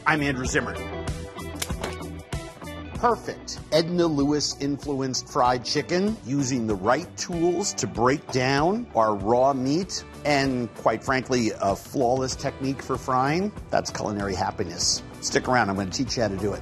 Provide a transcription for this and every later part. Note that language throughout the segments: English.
I'm Andrew Zimmern. Perfect Edna Lewis influenced fried chicken using the right tools to break down our raw meat and, quite frankly, a flawless technique for frying. That's culinary happiness. Stick around, I'm going to teach you how to do it.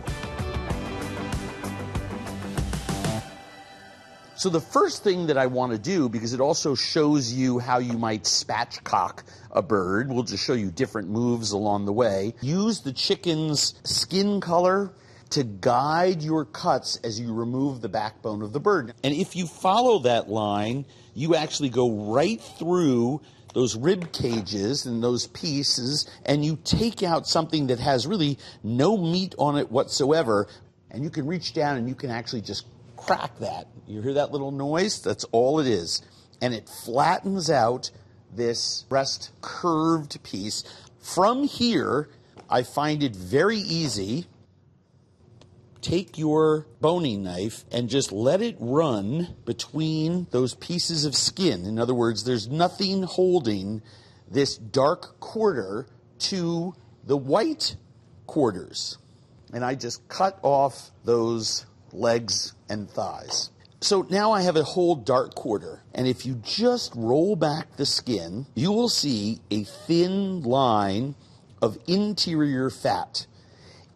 So the first thing that I want to do, because it also shows you how you might spatchcock a bird, we'll just show you different moves along the way. Use the chicken's skin color to guide your cuts as you remove the backbone of the bird. And if you follow that line, you actually go right through those rib cages and those pieces, and you take out something that has really no meat on it whatsoever, and you can reach down and you can actually just crack that. You hear that little noise? That's all it is. And it flattens out this breast curved piece. From here, I find it very easy. Take your boning knife and just let it run between those pieces of skin. In other words, there's nothing holding this dark quarter to the white quarters. And I just cut off those legs and thighs. So now I have a whole dark quarter, and if you just roll back the skin, you will see a thin line of interior fat.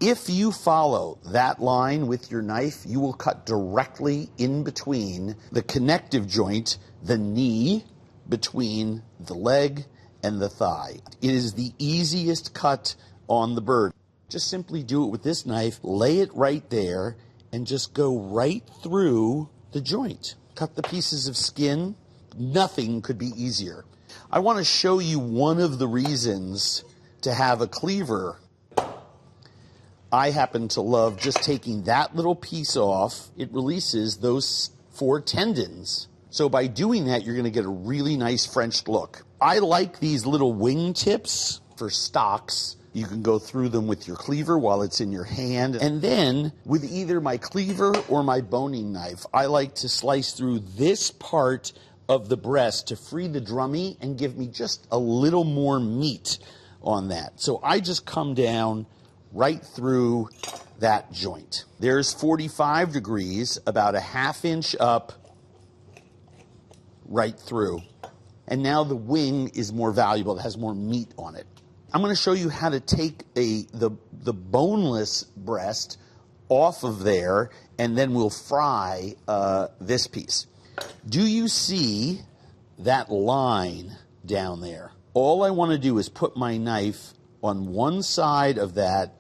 If you follow that line with your knife, you will cut directly in between the connective joint, the knee, between the leg and the thigh. It is the easiest cut on the bird. Just simply do it with this knife, lay it right there, and just go right through the joint. Cut the pieces of skin. Nothing could be easier. I want to show you one of the reasons to have a cleaver. I happen to love just taking that little piece off. It releases those 4 tendons. So by doing that, you're going to get a really nice French look. I like these little wing tips for stocks. You can go through them with your cleaver while it's in your hand. And then with either my cleaver or my boning knife, I like to slice through this part of the breast to free the drummy and give me just a little more meat on that. So I just come down right through that joint. There's 45 degrees, about a ½ inch up, right through. And now the wing is more valuable. It has more meat on it. I'm going to show you how to take the boneless breast off of there, and then we'll fry this piece. Do you see that line down there? All I want to do is put my knife on one side of that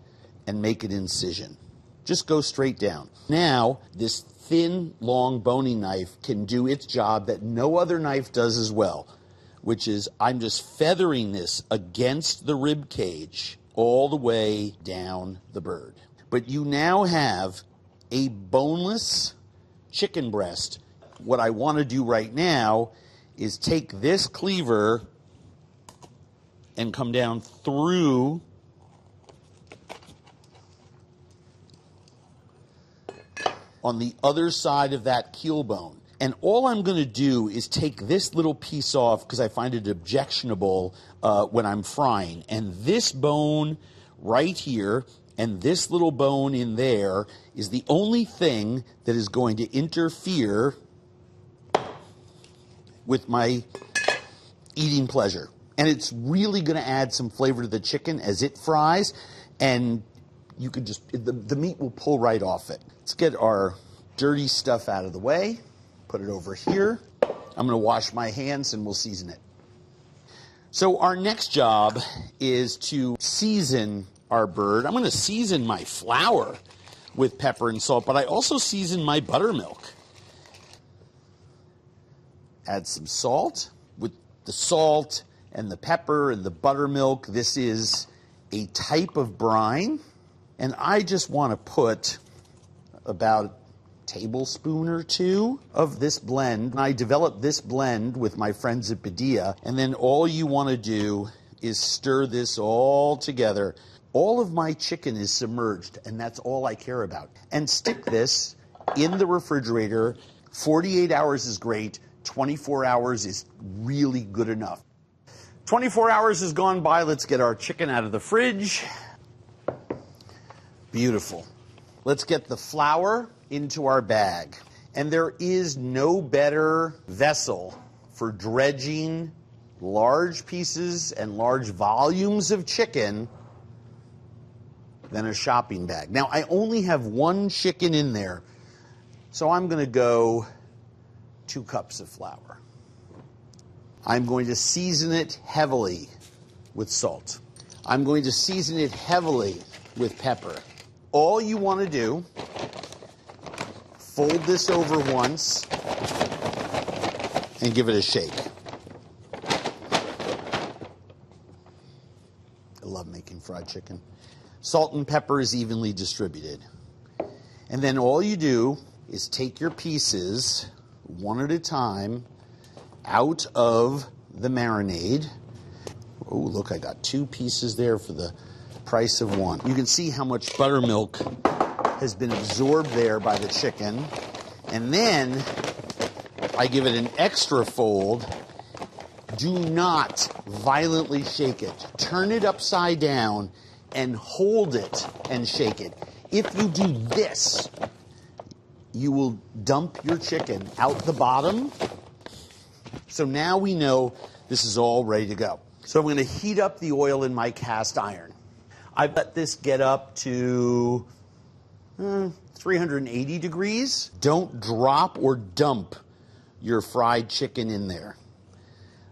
and make an incision. Just go straight down. Now, this thin, long boning knife can do its job that no other knife does as well, which is I'm just feathering this against the rib cage all the way down the bird. But you now have a boneless chicken breast. What I want to do right now is take this cleaver and come down through on the other side of that keel bone. And all I'm going to do is take this little piece off because I find it objectionable when I'm frying. And this bone right here and this little bone in there is the only thing that is going to interfere with my eating pleasure. And it's really going to add some flavor to the chicken as it fries. And you could just, the meat will pull right off it. Let's get our dirty stuff out of the way. Put it over here. I'm going to wash my hands and we'll season it. So our next job is to season our bird. I'm going to season my flour with pepper and salt, but I also season my buttermilk. Add some salt. With the salt and the pepper and the buttermilk, this is a type of brine. And I just want to put about a tablespoon or 2 of this blend. I developed this blend with my friends at Padilla, and then all you want to do is stir this all together. All of my chicken is submerged, and that's all I care about. And stick this in the refrigerator. 48 hours is great. 24 hours is really good enough. 24 hours has gone by. Let's get our chicken out of the fridge. Beautiful. Let's get the flour into our bag. And there is no better vessel for dredging large pieces and large volumes of chicken than a shopping bag. Now, I only have one chicken in there, so I'm going to go 2 cups of flour. I'm going to season it heavily with salt. I'm going to season it heavily with pepper. All you want to do, fold this over once and give it a shake. I love making fried chicken. Salt and pepper is evenly distributed. And then all you do is take your pieces one at a time out of the marinade. Oh, look, I got 2 pieces there for the price of 1. You can see how much buttermilk has been absorbed there by the chicken. And then I give it an extra fold. Do not violently shake it. Turn it upside down and hold it and shake it. If you do this, you will dump your chicken out the bottom. So now we know this is all ready to go. So I'm going to heat up the oil in my cast iron. I let this get up to 380 degrees. Don't drop or dump your fried chicken in there.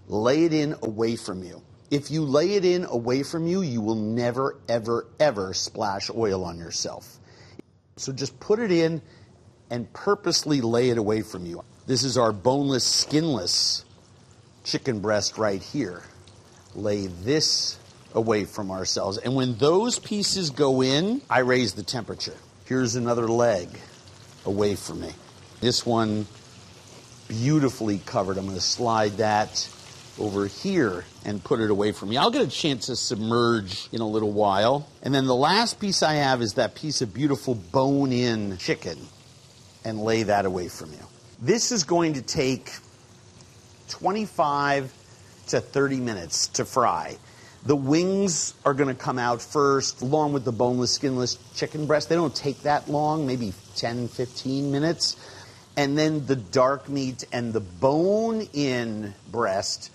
Lay it in away from you. If you lay it in away from you, you will never, ever, ever splash oil on yourself. So just put it in and purposely lay it away from you. This is our boneless, skinless chicken breast right here. Lay this away from ourselves. And when those pieces go in, I raise the temperature. Here's another leg away from me. This one beautifully covered. I'm going to slide that over here and put it away from me. I'll get a chance to submerge in a little while. And then the last piece I have is that piece of beautiful bone-in chicken, and lay that away from you. This is going to take 25 to 30 minutes to fry. The wings are going to come out first, along with the boneless, skinless chicken breast. They don't take that long, maybe 10, 15 minutes. And then the dark meat and the bone-in breast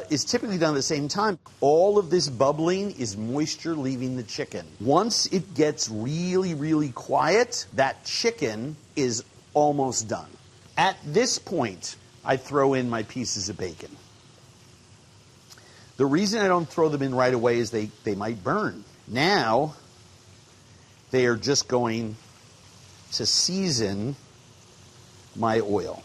is typically done at the same time. All of this bubbling is moisture leaving the chicken. Once it gets really, really quiet, that chicken is almost done. At this point, I throw in my pieces of bacon. The reason I don't throw them in right away is they might burn. Now, they are just going to season my oil.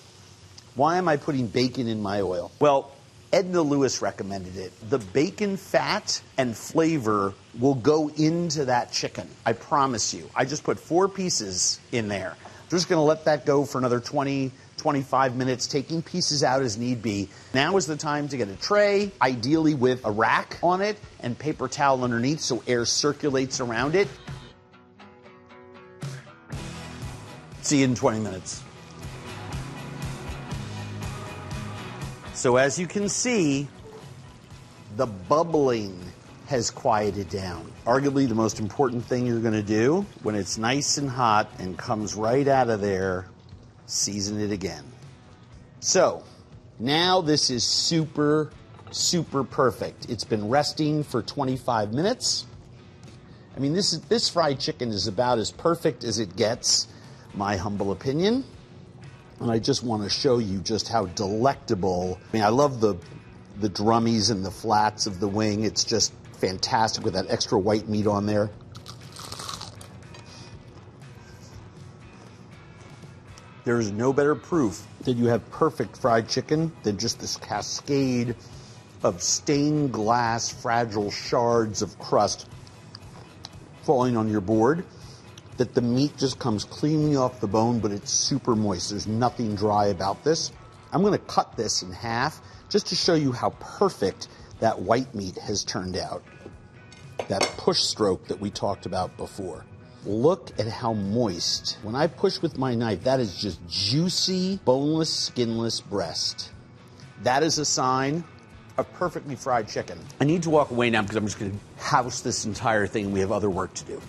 Why am I putting bacon in my oil? Well, Edna Lewis recommended it. The bacon fat and flavor will go into that chicken. I promise you. I just put 4 pieces in there. I'm just going to let that go for another 20, 25 minutes, taking pieces out as need be. Now is the time to get a tray, ideally with a rack on it and paper towel underneath so air circulates around it. See you in 20 minutes. So as you can see, the bubbling has quieted down. Arguably the most important thing you're going to do when it's nice and hot and comes right out of there, season it again. So now this is super, super perfect. It's been resting for 25 minutes. I mean, this fried chicken is about as perfect as it gets, my humble opinion. And I just want to show you just how delectable. I mean, I love the drummies and the flats of the wing. It's just fantastic with that extra white meat on there. There is no better proof that you have perfect fried chicken than just this cascade of stained glass, fragile shards of crust falling on your board, that the meat just comes cleanly off the bone, but it's super moist. There's nothing dry about this. I'm going to cut this in half just to show you how perfect that white meat has turned out. That push stroke that we talked about before. Look at how moist. When I push with my knife, that is just juicy, boneless, skinless breast. That is a sign of perfectly fried chicken. I need to walk away now because I'm just going to house this entire thing. We have other work to do.